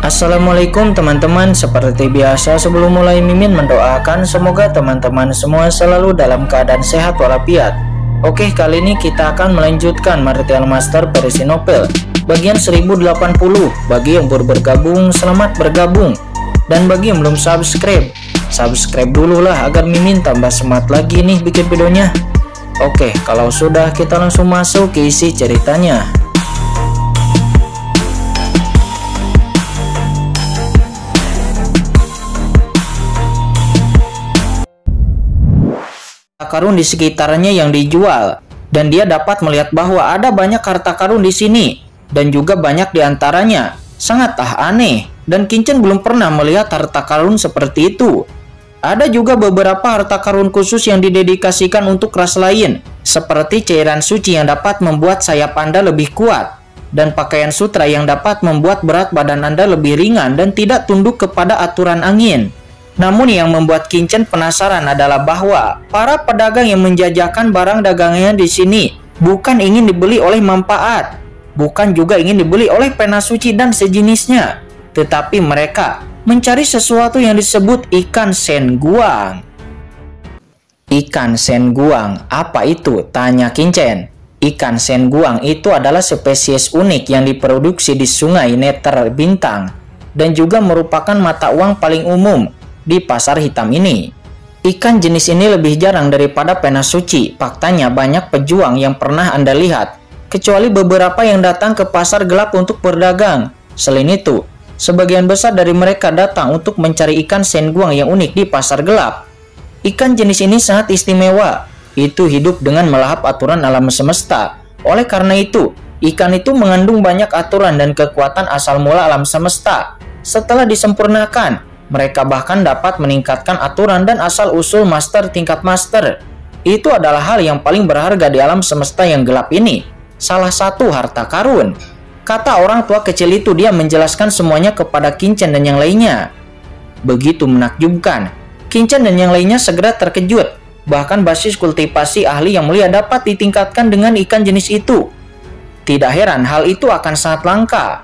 Assalamualaikum teman-teman. Seperti biasa sebelum mulai Mimin mendoakan semoga teman-teman semua selalu dalam keadaan sehat walafiat. Oke, kali ini kita akan melanjutkan Martial Master versi novel bagian 1080. Bagi yang baru bergabung, selamat bergabung. Dan bagi yang belum subscribe dulu lah agar Mimin tambah semangat lagi nih bikin videonya. Oke, kalau sudah kita langsung masuk ke isi ceritanya. Karun di sekitarnya yang dijual, dan dia dapat melihat bahwa ada banyak harta karun di sini, dan juga banyak diantaranya sangatlah aneh, dan Kincen belum pernah melihat harta karun seperti itu. Ada juga beberapa harta karun khusus yang didedikasikan untuk ras lain, seperti cairan suci yang dapat membuat sayap Anda lebih kuat, dan pakaian sutra yang dapat membuat berat badan Anda lebih ringan dan tidak tunduk kepada aturan angin. Namun yang membuat Kincen penasaran adalah bahwa para pedagang yang menjajakan barang dagangannya di sini bukan ingin dibeli oleh manfaat, bukan juga ingin dibeli oleh pena suci dan sejenisnya, tetapi mereka mencari sesuatu yang disebut ikan sen guang. Ikan sen guang, apa itu? Tanya Kincen. Ikan sen guang itu adalah spesies unik yang diproduksi di Sungai Nether Bintang dan juga merupakan mata uang paling umum di pasar hitam ini. Ikan jenis ini lebih jarang daripada pena suci. Faktanya banyak pejuang yang pernah Anda lihat, kecuali beberapa yang datang ke pasar gelap untuk berdagang. Selain itu, sebagian besar dari mereka datang untuk mencari ikan sen guang yang unik di pasar gelap. Ikan jenis ini sangat istimewa. Itu hidup dengan melahap aturan alam semesta. Oleh karena itu, ikan itu mengandung banyak aturan dan kekuatan asal mula alam semesta. Setelah disempurnakan, mereka bahkan dapat meningkatkan aturan dan asal-usul master tingkat master. Itu adalah hal yang paling berharga di alam semesta yang gelap ini. Salah satu harta karun. Kata orang tua kecil itu, dia menjelaskan semuanya kepada Kincen dan yang lainnya. Begitu menakjubkan. Kincen dan yang lainnya segera terkejut. Bahkan basis kultivasi ahli yang mulia dapat ditingkatkan dengan ikan jenis itu. Tidak heran hal itu akan sangat langka.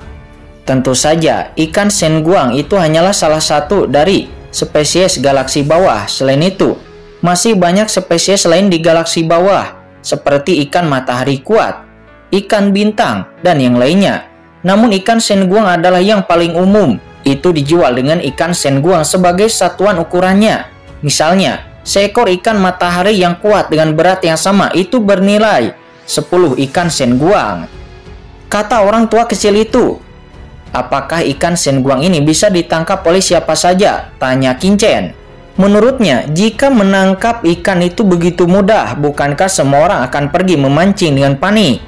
Tentu saja, ikan sen guang itu hanyalah salah satu dari spesies galaksi bawah. Selain itu, masih banyak spesies lain di galaksi bawah, seperti ikan matahari kuat, ikan bintang, dan yang lainnya. Namun ikan sen guang adalah yang paling umum. Itu dijual dengan ikan sen guang sebagai satuan ukurannya. Misalnya, seekor ikan matahari yang kuat dengan berat yang sama itu bernilai 10 ikan sen guang. Kata orang tua kecil itu. Apakah ikan sen guang ini bisa ditangkap oleh siapa saja? Tanya Kincen. Menurutnya, jika menangkap ikan itu begitu mudah, bukankah semua orang akan pergi memancing dengan panik?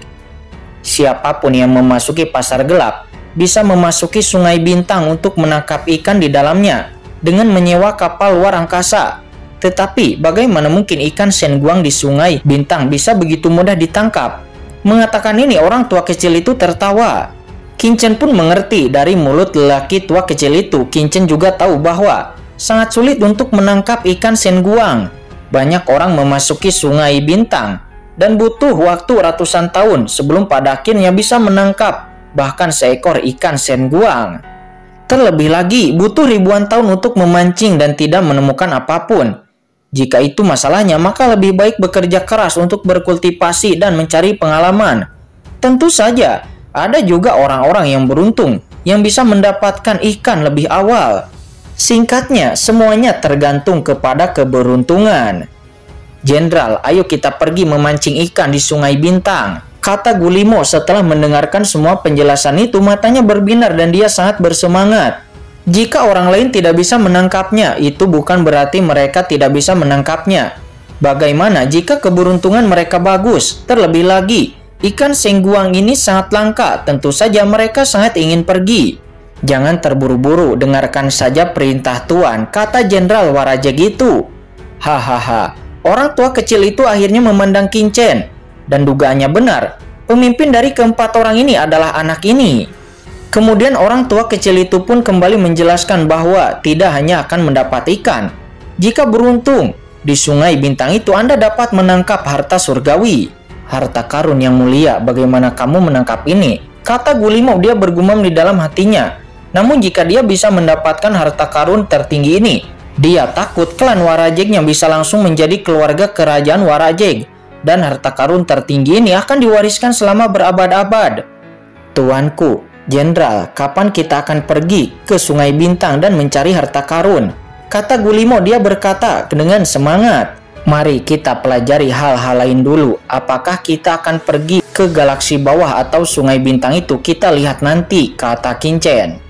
Siapapun yang memasuki pasar gelap bisa memasuki Sungai Bintang untuk menangkap ikan di dalamnya dengan menyewa kapal luar angkasa. Tetapi, bagaimana mungkin ikan sen guang di Sungai Bintang bisa begitu mudah ditangkap? Mengatakan ini, orang tua kecil itu tertawa. Kincen pun mengerti dari mulut lelaki tua kecil itu. Kincen juga tahu bahwa sangat sulit untuk menangkap ikan sen guang. Banyak orang memasuki Sungai Bintang dan butuh waktu ratusan tahun sebelum pada akhirnya bisa menangkap bahkan seekor ikan sen guang. Terlebih lagi, butuh ribuan tahun untuk memancing dan tidak menemukan apapun. Jika itu masalahnya, maka lebih baik bekerja keras untuk berkultivasi dan mencari pengalaman. Tentu saja, ada juga orang-orang yang beruntung yang bisa mendapatkan ikan lebih awal. Singkatnya, semuanya tergantung kepada keberuntungan. Jenderal, ayo kita pergi memancing ikan di Sungai Bintang, kata Gulimo setelah mendengarkan semua penjelasan itu. Matanya berbinar dan dia sangat bersemangat. Jika orang lain tidak bisa menangkapnya, itu bukan berarti mereka tidak bisa menangkapnya. Bagaimana jika keberuntungan mereka bagus? Terlebih lagi, ikan sen guang ini sangat langka, tentu saja mereka sangat ingin pergi. Jangan terburu-buru, dengarkan saja perintah Tuan, kata Jenderal Warajeg itu. Hahaha, orang tua kecil itu akhirnya memandang Kincen, dan dugaannya benar, pemimpin dari keempat orang ini adalah anak ini. Kemudian orang tua kecil itu pun kembali menjelaskan bahwa tidak hanya akan mendapat ikan. Jika beruntung, di Sungai Bintang itu Anda dapat menangkap harta surgawi. Harta karun yang mulia, bagaimana kamu menangkap ini? Kata Gulimo, dia bergumam di dalam hatinya. Namun jika dia bisa mendapatkan harta karun tertinggi ini, dia takut klan Warajegnya bisa langsung menjadi keluarga kerajaan Warajeg, dan harta karun tertinggi ini akan diwariskan selama berabad-abad. Tuanku, Jenderal, kapan kita akan pergi ke Sungai Bintang dan mencari harta karun? Kata Guillemot, dia berkata dengan semangat. Mari kita pelajari hal-hal lain dulu. Apakah kita akan pergi ke galaksi bawah atau Sungai Bintang itu? Kita lihat nanti, kata Qingchen.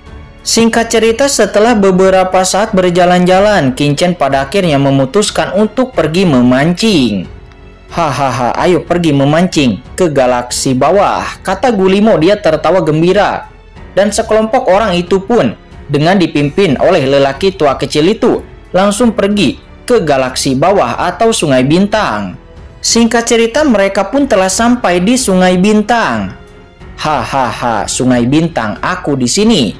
Singkat cerita, setelah beberapa saat berjalan-jalan, Qingchen pada akhirnya memutuskan untuk pergi memancing. Hahaha, ayo pergi memancing ke galaksi bawah, kata Guillemot. Dia tertawa gembira. Dan sekelompok orang itu pun, dengan dipimpin oleh lelaki tua kecil itu, langsung pergi ke galaksi bawah atau Sungai Bintang. Singkat cerita, mereka pun telah sampai di Sungai Bintang. Hahaha, Sungai Bintang, aku di sini,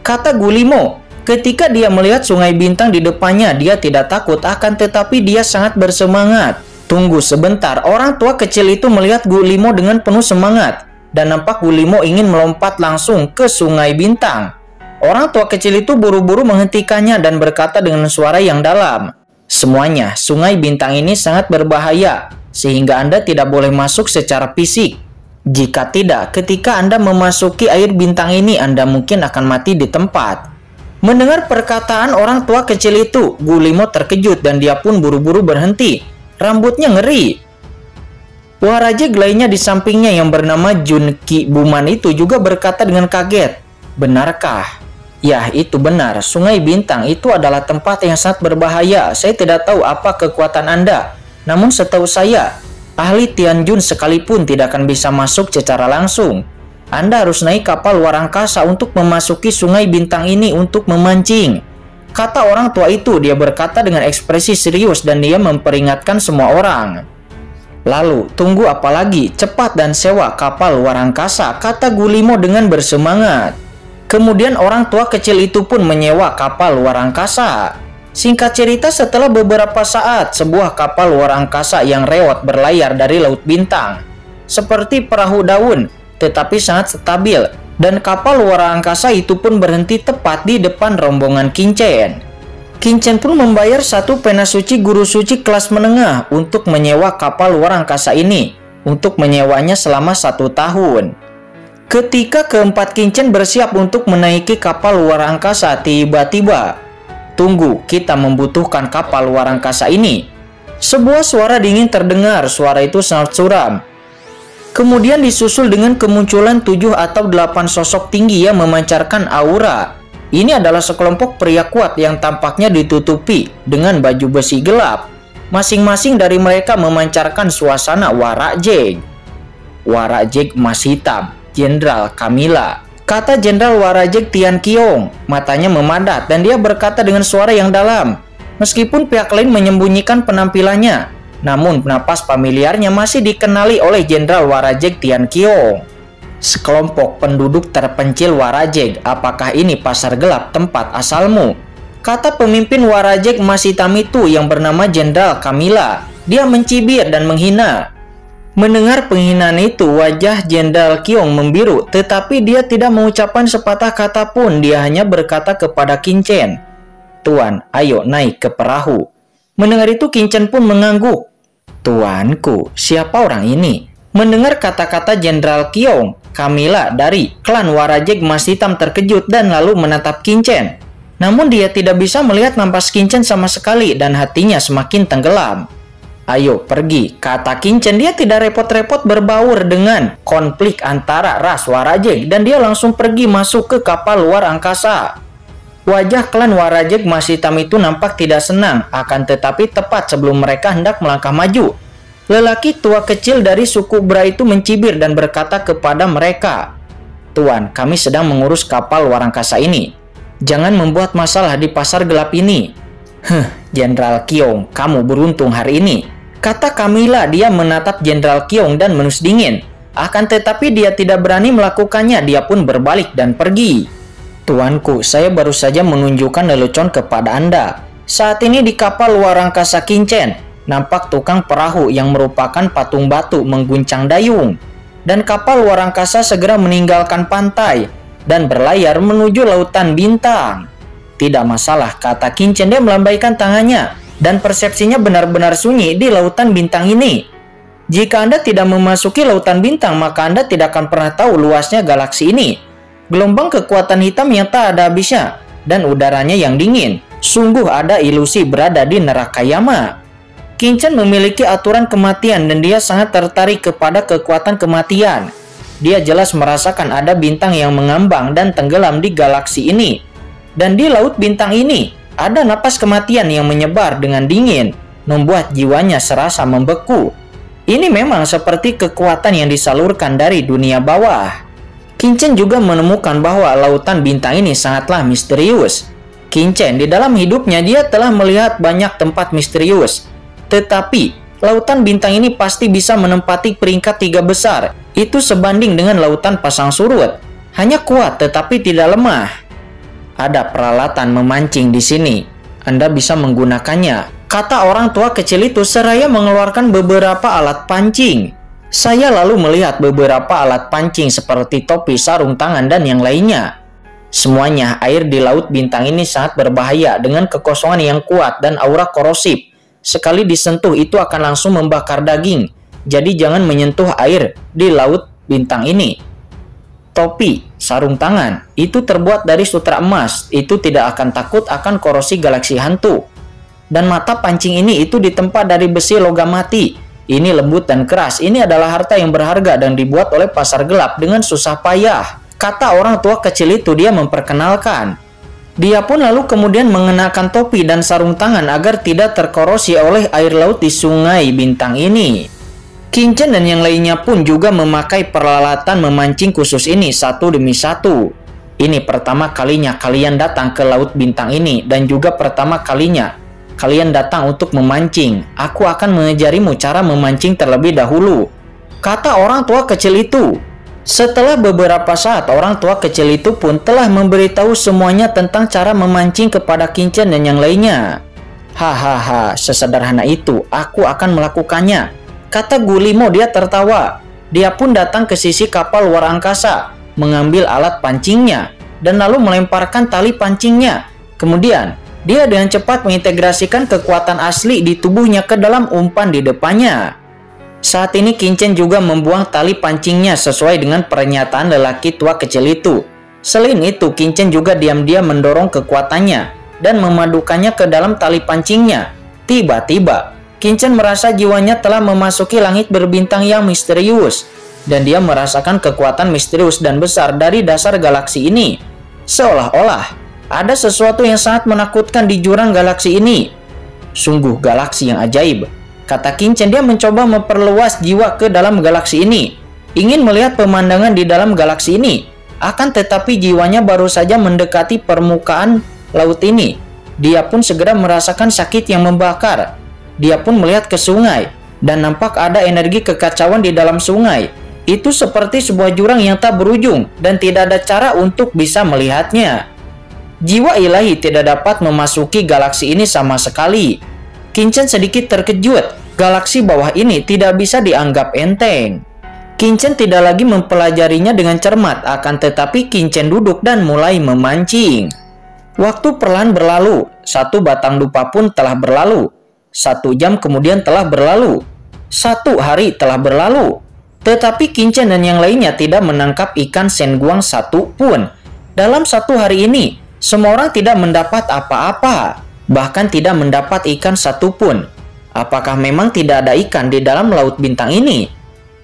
kata Guillemot. Ketika dia melihat Sungai Bintang di depannya, dia tidak takut, akan tetapi dia sangat bersemangat. Tunggu sebentar, orang tua kecil itu melihat Guillemot dengan penuh semangat, dan nampak Guillemot ingin melompat langsung ke Sungai Bintang. Orang tua kecil itu buru-buru menghentikannya dan berkata dengan suara yang dalam, semuanya, Sungai Bintang ini sangat berbahaya, sehingga Anda tidak boleh masuk secara fisik. Jika tidak, ketika Anda memasuki air bintang ini, Anda mungkin akan mati di tempat. Mendengar perkataan orang tua kecil itu, Guillemot terkejut dan dia pun buru-buru berhenti. Rambutnya ngeri. Warajeg lainnya di sampingnya yang bernama Junki Buman itu juga berkata dengan kaget, benarkah? Ya, itu benar. Sungai Bintang itu adalah tempat yang sangat berbahaya. Saya tidak tahu apa kekuatan Anda. Namun setahu saya, ahli Tianjun sekalipun tidak akan bisa masuk secara langsung. Anda harus naik kapal luar angkasa untuk memasuki Sungai Bintang ini untuk memancing, kata orang tua itu. Dia berkata dengan ekspresi serius dan dia memperingatkan semua orang. Lalu, tunggu apa lagi? Cepat dan sewa kapal luar angkasa, kata Guillemot dengan bersemangat. Kemudian orang tua kecil itu pun menyewa kapal luar angkasa. Singkat cerita, setelah beberapa saat, sebuah kapal luar angkasa yang rewot berlayar dari Laut Bintang. Seperti perahu daun, tetapi sangat stabil. Dan kapal luar angkasa itu pun berhenti tepat di depan rombongan Qingchen. Qingchen pun membayar satu pena suci guru suci kelas menengah untuk menyewa kapal luar angkasa ini. Untuk menyewanya selama 1 tahun. Ketika keempat Qingchen bersiap untuk menaiki kapal luar angkasa, tiba-tiba, tunggu, kita membutuhkan kapal luar angkasa ini. Sebuah suara dingin terdengar, suara itu sangat suram. Kemudian disusul dengan kemunculan 7 atau 8 sosok tinggi yang memancarkan aura. Ini adalah sekelompok pria kuat yang tampaknya ditutupi dengan baju besi gelap. Masing-masing dari mereka memancarkan suasana Warajeg. Warajeg emas hitam. Jenderal Camilla, kata Jenderal Warajeg Tian Qiong. Matanya memadat dan dia berkata dengan suara yang dalam. Meskipun pihak lain menyembunyikan penampilannya, namun napas familiarnya masih dikenali oleh Jenderal Warajeg Tian Qiong. Sekelompok penduduk terpencil Warajeg, apakah ini pasar gelap tempat asalmu? Kata pemimpin Warajeg emas hitam itu yang bernama Jenderal Camilla. Dia mencibir dan menghina. Mendengar penghinaan itu, wajah Jenderal Qiong membiru, tetapi dia tidak mengucapkan sepatah kata pun. Dia hanya berkata kepada Qingchen, Tuan, ayo naik ke perahu. Mendengar itu, Qingchen pun mengangguk. Tuanku, siapa orang ini? Mendengar kata-kata Jenderal Qiong, Camilla dari klan Warajeg emas hitam terkejut dan lalu menatap Qingchen. Namun dia tidak bisa melihat nampak Qingchen sama sekali dan hatinya semakin tenggelam. Ayo pergi, kata Qingchen. Dia tidak repot-repot berbaur dengan konflik antara ras Warajeg dan dia langsung pergi masuk ke kapal luar angkasa. Wajah klan Warajeg emas hitam itu nampak tidak senang, akan tetapi tepat sebelum mereka hendak melangkah maju, lelaki tua kecil dari suku Bra itu mencibir dan berkata kepada mereka, Tuan, kami sedang mengurus kapal luar angkasa ini. Jangan membuat masalah di pasar gelap ini. Jenderal Qiong, kamu beruntung hari ini, kata Camilla. Dia menatap Jenderal Qiong dan menus dingin. Akan tetapi dia tidak berani melakukannya. Dia pun berbalik dan pergi. Tuanku, saya baru saja menunjukkan lelucon kepada Anda. Saat ini di kapal luar angkasa Qingchen, nampak tukang perahu yang merupakan patung batu mengguncang dayung. Dan kapal luar angkasa segera meninggalkan pantai. dan berlayar menuju lautan bintang. Tidak masalah, kata Qin-Chen. Dia melambaikan tangannya dan persepsinya benar-benar sunyi di lautan bintang ini. Jika Anda tidak memasuki lautan bintang, maka Anda tidak akan pernah tahu luasnya galaksi ini. Gelombang kekuatan hitam yang tak ada habisnya dan udaranya yang dingin. Sungguh ada ilusi berada di neraka Yama. Qin-Chen memiliki aturan kematian dan dia sangat tertarik kepada kekuatan kematian. Dia jelas merasakan ada bintang yang mengambang dan tenggelam di galaksi ini. Dan di laut bintang ini, ada napas kematian yang menyebar dengan dingin, membuat jiwanya serasa membeku. Ini memang seperti kekuatan yang disalurkan dari dunia bawah. Qin-Chen juga menemukan bahwa lautan bintang ini sangatlah misterius. Qin-Chen di dalam hidupnya dia telah melihat banyak tempat misterius. Tetapi, lautan bintang ini pasti bisa menempati peringkat 3 besar. Itu sebanding dengan lautan pasang surut. Hanya kuat tetapi tidak lemah. Ada peralatan memancing di sini. Anda bisa menggunakannya, kata orang tua kecil itu seraya mengeluarkan beberapa alat pancing. Saya lalu melihat beberapa alat pancing seperti topi, sarung tangan, dan yang lainnya. Semuanya, air di laut bintang ini sangat berbahaya dengan kekosongan yang kuat dan aura korosif. Sekali disentuh itu akan langsung membakar daging. Jadi jangan menyentuh air di laut bintang ini. Topi, sarung tangan, itu terbuat dari sutra emas. Itu tidak akan takut akan korosi galaksi hantu. Dan mata pancing ini itu ditempa dari besi logam mati. Ini lembut dan keras. Ini adalah harta yang berharga dan dibuat oleh pasar gelap dengan susah payah, kata orang tua kecil itu. Dia memperkenalkan. Dia pun lalu kemudian mengenakan topi dan sarung tangan agar tidak terkorosi oleh air laut di sungai bintang ini. Qin-Chen dan yang lainnya pun juga memakai peralatan memancing khusus ini satu demi satu. Ini pertama kalinya kalian datang ke laut bintang ini dan juga pertama kalinya kalian datang untuk memancing. Aku akan mengajarimu cara memancing terlebih dahulu, kata orang tua kecil itu. Setelah beberapa saat, orang tua kecil itu pun telah memberitahu semuanya tentang cara memancing kepada Qin-Chen dan yang lainnya. Hahaha, sesederhana itu, aku akan melakukannya, kata Gu Limo. Dia tertawa. Dia pun datang ke sisi kapal luar angkasa, mengambil alat pancingnya, dan lalu melemparkan tali pancingnya. Kemudian, dia dengan cepat mengintegrasikan kekuatan asli di tubuhnya ke dalam umpan di depannya. Saat ini Qin-Chen juga membuang tali pancingnya sesuai dengan pernyataan lelaki tua kecil itu. Selain itu, Qin-Chen juga diam-diam mendorong kekuatannya dan memadukannya ke dalam tali pancingnya. Tiba-tiba, Qin-Chen merasa jiwanya telah memasuki langit berbintang yang misterius, dan dia merasakan kekuatan misterius dan besar dari dasar galaksi ini. Seolah-olah ada sesuatu yang sangat menakutkan di jurang galaksi ini. Sungguh galaksi yang ajaib, kata Qin-Chen. Dia mencoba memperluas jiwa ke dalam galaksi ini, ingin melihat pemandangan di dalam galaksi ini. Akan tetapi jiwanya baru saja mendekati permukaan laut ini. Dia pun segera merasakan sakit yang membakar. Dia pun melihat ke sungai, dan nampak ada energi kekacauan di dalam sungai. Itu seperti sebuah jurang yang tak berujung, dan tidak ada cara untuk bisa melihatnya. Jiwa ilahi tidak dapat memasuki galaksi ini sama sekali. Qin-Chen sedikit terkejut. Galaksi bawah ini tidak bisa dianggap enteng. Qin-Chen tidak lagi mempelajarinya dengan cermat, akan tetapi Qin-Chen duduk dan mulai memancing. Waktu perlahan berlalu. 1 batang dupa pun telah berlalu. 1 jam kemudian telah berlalu. 1 hari telah berlalu. Tetapi Qin-Chen dan yang lainnya tidak menangkap ikan senguang satu pun. Dalam 1 hari ini, semua orang tidak mendapat apa-apa. Bahkan tidak mendapat ikan satupun. Apakah memang tidak ada ikan di dalam laut bintang ini?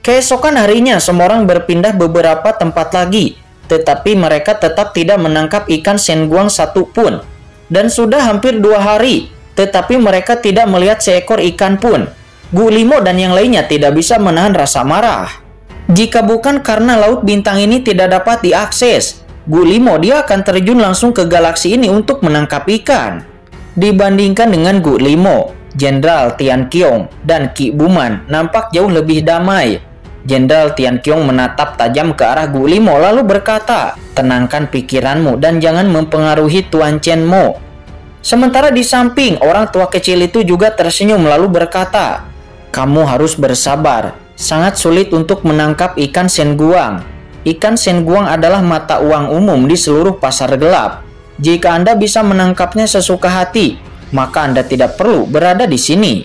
Keesokan harinya semua orang berpindah beberapa tempat lagi, tetapi mereka tetap tidak menangkap ikan senguang satupun. Dan sudah hampir 2 hari, tetapi mereka tidak melihat seekor ikan pun. Gu Limo dan yang lainnya tidak bisa menahan rasa marah. Jika bukan karena laut bintang ini tidak dapat diakses, Gu Limo dia akan terjun langsung ke galaksi ini untuk menangkap ikan. Dibandingkan dengan Gu Limo, Jenderal Tian Qiong dan Ki Buman nampak jauh lebih damai. Jenderal Tian Qiong menatap tajam ke arah Gu Limo lalu berkata, "Tenangkan pikiranmu dan jangan mempengaruhi Tuan Chen Mo." Sementara di samping, orang tua kecil itu juga tersenyum lalu berkata, "Kamu harus bersabar. Sangat sulit untuk menangkap ikan senguang. Ikan sen guang adalah mata uang umum di seluruh pasar gelap. Jika Anda bisa menangkapnya sesuka hati, maka Anda tidak perlu berada di sini.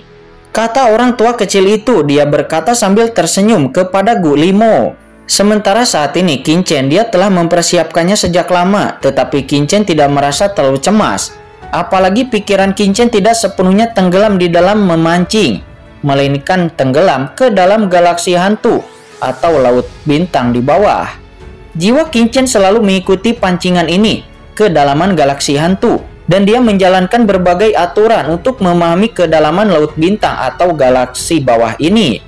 Kata orang tua kecil itu, dia berkata sambil tersenyum kepada Gu Limo. Sementara saat ini Qin Chen dia telah mempersiapkannya sejak lama, tetapi Qin Chen tidak merasa terlalu cemas. Apalagi pikiran Qin Chen tidak sepenuhnya tenggelam di dalam memancing, melainkan tenggelam ke dalam galaksi hantu atau laut bintang di bawah. Jiwa Qin Chen selalu mengikuti pancingan ini ke dalaman galaksi hantu, dan dia menjalankan berbagai aturan untuk memahami kedalaman laut bintang atau galaksi bawah ini.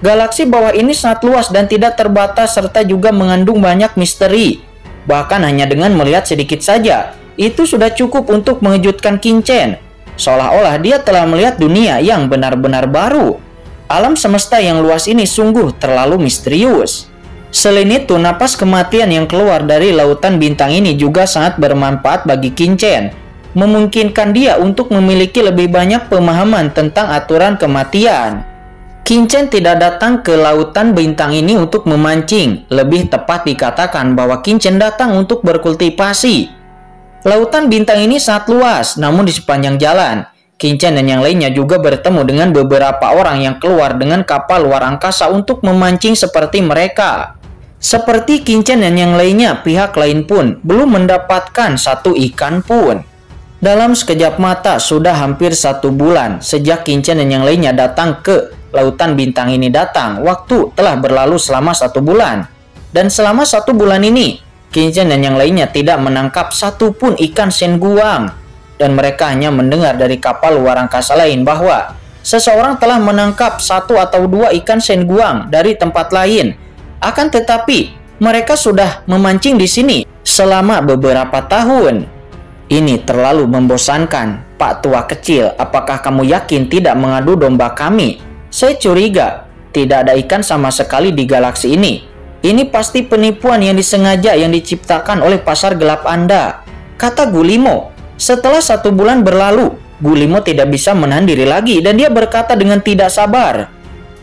Galaksi bawah ini sangat luas dan tidak terbatas serta juga mengandung banyak misteri. Bahkan hanya dengan melihat sedikit saja, itu sudah cukup untuk mengejutkan Qin Chen. Seolah-olah dia telah melihat dunia yang benar-benar baru. Alam semesta yang luas ini sungguh terlalu misterius. Selain itu, napas kematian yang keluar dari lautan bintang ini juga sangat bermanfaat bagi Qin Chen, memungkinkan dia untuk memiliki lebih banyak pemahaman tentang aturan kematian. Qin Chen tidak datang ke lautan bintang ini untuk memancing, lebih tepat dikatakan bahwa Qin Chen datang untuk berkultivasi. Lautan bintang ini sangat luas, namun di sepanjang jalan, Qin Chen dan yang lainnya juga bertemu dengan beberapa orang yang keluar dengan kapal luar angkasa untuk memancing seperti mereka. Seperti Qin Chen dan yang lainnya, pihak lain pun belum mendapatkan satu ikan pun. Dalam sekejap mata, sudah hampir 1 bulan sejak Qin Chen dan yang lainnya datang ke lautan bintang ini datang. Waktu telah berlalu selama 1 bulan. Dan selama 1 bulan ini, Qin Chen dan yang lainnya tidak menangkap satu pun ikan sen guang. Dan mereka hanya mendengar dari kapal luar angkasa lain bahwa seseorang telah menangkap 1 atau 2 ikan sen guang dari tempat lain. Akan tetapi, mereka sudah memancing di sini selama beberapa tahun. Ini terlalu membosankan, Pak Tua Kecil. Apakah kamu yakin tidak mengadu domba kami? Saya curiga tidak ada ikan sama sekali di galaksi ini. Ini pasti penipuan yang disengaja yang diciptakan oleh pasar gelap Anda, kata Gu Limo. Setelah 1 bulan berlalu, Gu Limo tidak bisa menahan diri lagi dan dia berkata dengan tidak sabar,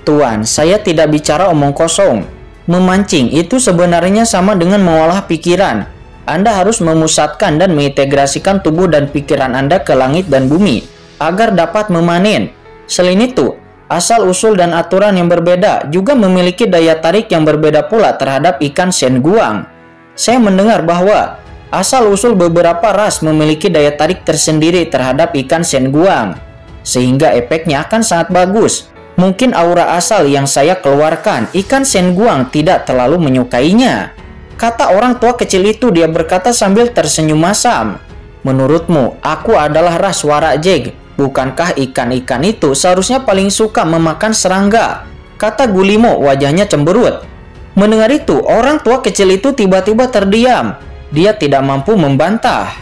Tuan, saya tidak bicara omong kosong. Memancing itu sebenarnya sama dengan mengolah pikiran. Anda harus memusatkan dan mengintegrasikan tubuh dan pikiran Anda ke langit dan bumi agar dapat memanen. Selain itu, asal-usul dan aturan yang berbeda juga memiliki daya tarik yang berbeda pula terhadap ikan sen guang. Saya mendengar bahwa asal-usul beberapa ras memiliki daya tarik tersendiri terhadap ikan sen guang, sehingga efeknya akan sangat bagus. Mungkin aura asal yang saya keluarkan, ikan sen guang tidak terlalu menyukainya. Kata orang tua kecil itu, dia berkata sambil tersenyum masam. Menurutmu, aku adalah ras warak jeg. Bukankah ikan-ikan itu seharusnya paling suka memakan serangga? Kata Gu Limo, wajahnya cemberut. Mendengar itu, orang tua kecil itu tiba-tiba terdiam. Dia tidak mampu membantah.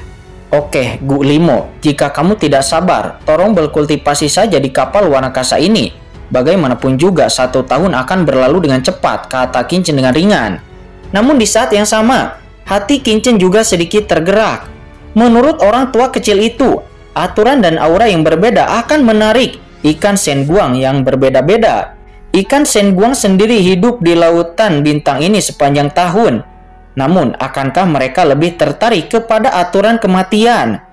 Oke, Gu Limo, jika kamu tidak sabar, tolong berkultivasi saja di kapal luar angkasa ini. Bagaimanapun juga 1 tahun akan berlalu dengan cepat, kata Qin Chen dengan ringan. Namun di saat yang sama, hati Qin Chen juga sedikit tergerak. Menurut orang tua kecil itu, aturan dan aura yang berbeda akan menarik ikan sen guang yang berbeda-beda. Ikan sen guang sendiri hidup di lautan bintang ini sepanjang tahun. Namun, akankah mereka lebih tertarik kepada aturan kematian?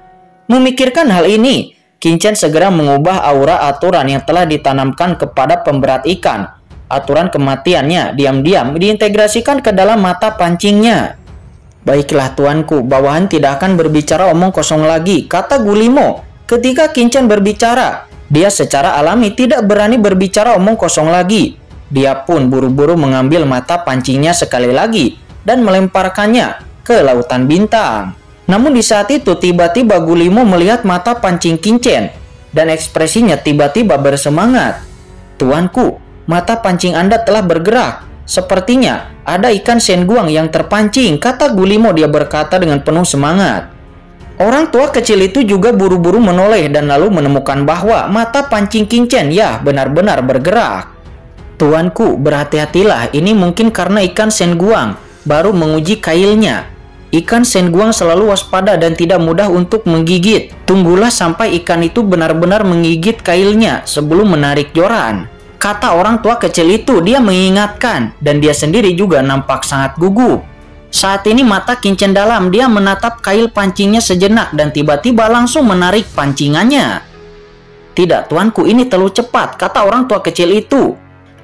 Memikirkan hal ini, Qin Chen segera mengubah aura aturan yang telah ditanamkan kepada pemberat ikan. Aturan kematiannya diam-diam diintegrasikan ke dalam mata pancingnya. Baiklah tuanku, bawahan tidak akan berbicara omong kosong lagi, kata Gu Limo. Ketika Qin Chen berbicara, dia secara alami tidak berani berbicara omong kosong lagi. Dia pun buru-buru mengambil mata pancingnya sekali lagi dan melemparkannya ke lautan bintang. Namun di saat itu tiba-tiba Gu Limo melihat mata pancing Qin Chen dan ekspresinya tiba-tiba bersemangat. Tuanku, mata pancing Anda telah bergerak. Sepertinya ada ikan sen guang yang terpancing, kata Gu Limo. Dia berkata dengan penuh semangat. Orang tua kecil itu juga buru-buru menoleh dan lalu menemukan bahwa mata pancing Qin Chen ya benar-benar bergerak. Tuanku, berhati-hatilah, ini mungkin karena ikan sen guang baru menguji kailnya. Ikan sen guang selalu waspada dan tidak mudah untuk menggigit. Tunggulah sampai ikan itu benar-benar menggigit kailnya sebelum menarik joran, kata orang tua kecil itu. Dia mengingatkan, dan dia sendiri juga nampak sangat gugup. Saat ini mata Kincen dalam. Dia menatap kail pancingnya sejenak dan tiba-tiba langsung menarik pancingannya. Tidak, tuanku, ini terlalu cepat, kata orang tua kecil itu.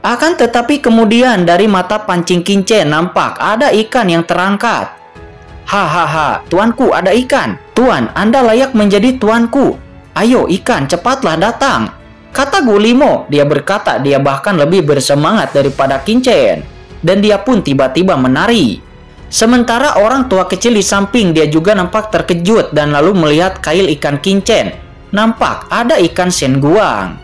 Akan tetapi kemudian dari mata pancing Kincen nampak ada ikan yang terangkat. Hahaha, tuanku, ada ikan. Tuan, Anda layak menjadi tuanku. Ayo ikan, cepatlah datang, kata Gulimo. Dia berkata dia bahkan lebih bersemangat daripada Kincen. Dan dia pun tiba-tiba menari. Sementara orang tua kecil di samping dia juga nampak terkejut dan lalu melihat kail ikan Kincen. Nampak ada ikan Shen Guang.